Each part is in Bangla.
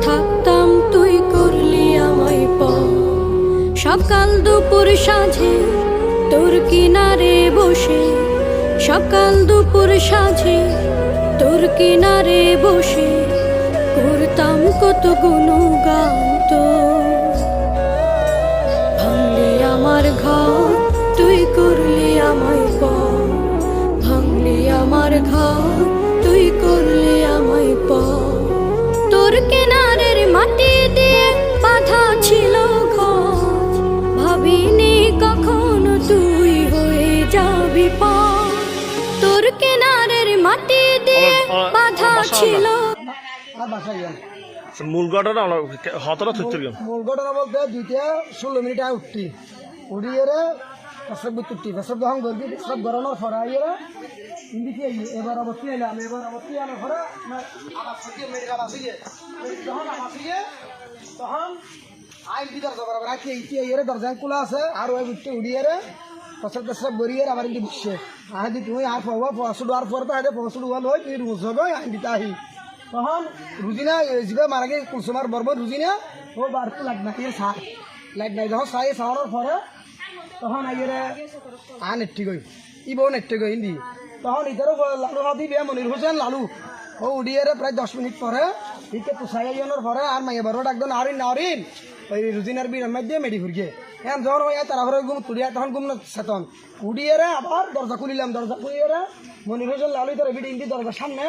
থাকতাম তুই করলি আমায় সকাল দুপুর সাঁঝে তোর কিনারে বসে, সকাল দুপুর সাঁঝে তোর কিনারে বসে করতাম কত গুণগান তোর। ভাঙলি আমার ঘর তুই করলি আমায় পর, ভাঙলি আমার ঘর তুই করলি আমায় পর। তোর কিনারের মাটি দিয়ে বাঁধা ছিল ঘর, ভাবিনি কখনো তুই হয়ে যাবি পর। তোর কিনারের মাটি দিয়ে বাঁধা ছিল। মূল ঘটনা হতটা মূল ঘটনা বলতে 2:16 মিনিটে উঠতি, উঠিয়ে পেশাব তুটি পেশাব যখন করবি পেশাব গরমের ফরা ইয়ে এবার অবস্থি এলাম, এবার অবস্থি আনার ফরা যখন আসিয়ে তখন আইন কি দরজা বরাবর রাখি ইয়ে দরজা খোলা আছে আর ওই উঠতে উড়িয়ে পেশাব টেশাব গড়িয়ে আবার ইন্টি বসছে আহি তুমি আর পাবো পশুড আর পর তো পশুড হল হয় তুই রুজ হবে আইন দিতে আহি তখন রুজিনা যা মারা গিয়ে কুলসুমার বরবর রুজিনা ও বাড়তে লাগ না সার লাগ নাই যখন সাই সাওয়ানোর পরে তখন আইয়ে আন এটি গই ইবো নেটে গই হিন্দি তখন ইধারও লালু হাতি বিয়া মনির হোসেন লালু ও উড়িয়ে প্রায় 10 মিনিট পরে ইকে পোষাই আইনের পরে আর মাইয়া বারো ডাকবেন আরিন আরিন ওই রুজিনার বিয়ের মধ্যে মেডি ঘুরগে এখন যখন ওই তারা ঘরে ঘুম তুলিয়া তখন ঘুম চেতন উড়িয়ে আবার দরজা খুলিলাম, দরজা খুলিয়ে মনির হোসেন লালু তোর বিডি ইন্দি দরজার সামনে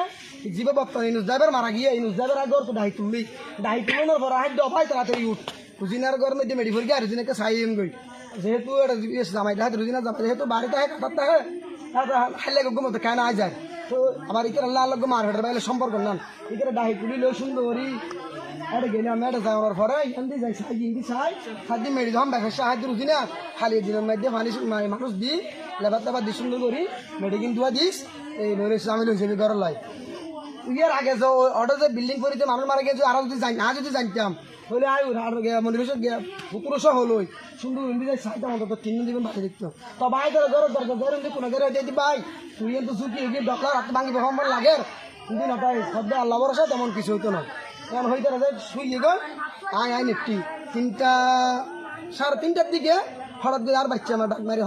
জীবে বপ্তা ইনুজ ড্রাইভার মারা গিয়ে ইনুজ ড্রাইভার আগর তো ডাহি তুললি, ডাহি তুলানোর পরে হাইড দফাই তাড়াতাড়ি উঠ রুজিনার ঘর মধ্যে মেডি ঘুরগে আর রুজিনাকে সাই গই যেহেতু জামাই দেখাত রুজিনা জামাই যেহেতু বাড়িতে হয় কাটাতে হয় হাইলে ঘুমতে খায় না আয় যায় তো আবার ইকে আল্লাহ আল্লাহ মার হেঁটে বাইলে সম্পর্ক নান ইকে ডাহি তুলি লো সুন্দরী এটা গেলাম এটা যাওয়ার পরে ইন্দি যাই সাই ইন্দি সাই সাদি মেডি যখন ব্যাপার সাহায্য রুজিনা খালি দিনের মধ্যে পানি মানুষ দি লেবার টেবার দি সুন্দর করি মেডি কিন্তু দিস এই নইলে সামিল হয়েছে ঘরের লাই ইয়ার আগে যে অর্ডার যে বিল্ডিং করিতে মানুষ মারা গেছে আর যদি জানি না যদি জানতাম তাহলে আয় মন্দির পুকুরসহ হলো সুন্দর হিন্দি যাই সাইতাম অন্তত 3 দিন দিবেন ভালো দেখতো তো ভাই ধরো ঘর দরকার ধরেন কোনো ঘরে দিয়ে ভাই তুই কিন্তু ঝুঁকি হুকি ডক্টর হাত ভাঙি আমার লাগে কিন্তু না তাই সদ্য আল্লাহ ভরসা তেমন কিছু হতো না এখন হইতে শুইয়ে গো আয় আয় নিফটি 3:30 দিকে হঠাৎ করে আর বাচ্চা আমার ডাক মারি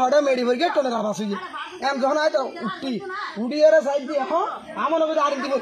হদে মেডি ভরে গিয়ে টোনের আবাস হয়ে এখন যখন আয় তো উঠি উঠিয়ে সাইড দিয়ে এখন আমার আর দিব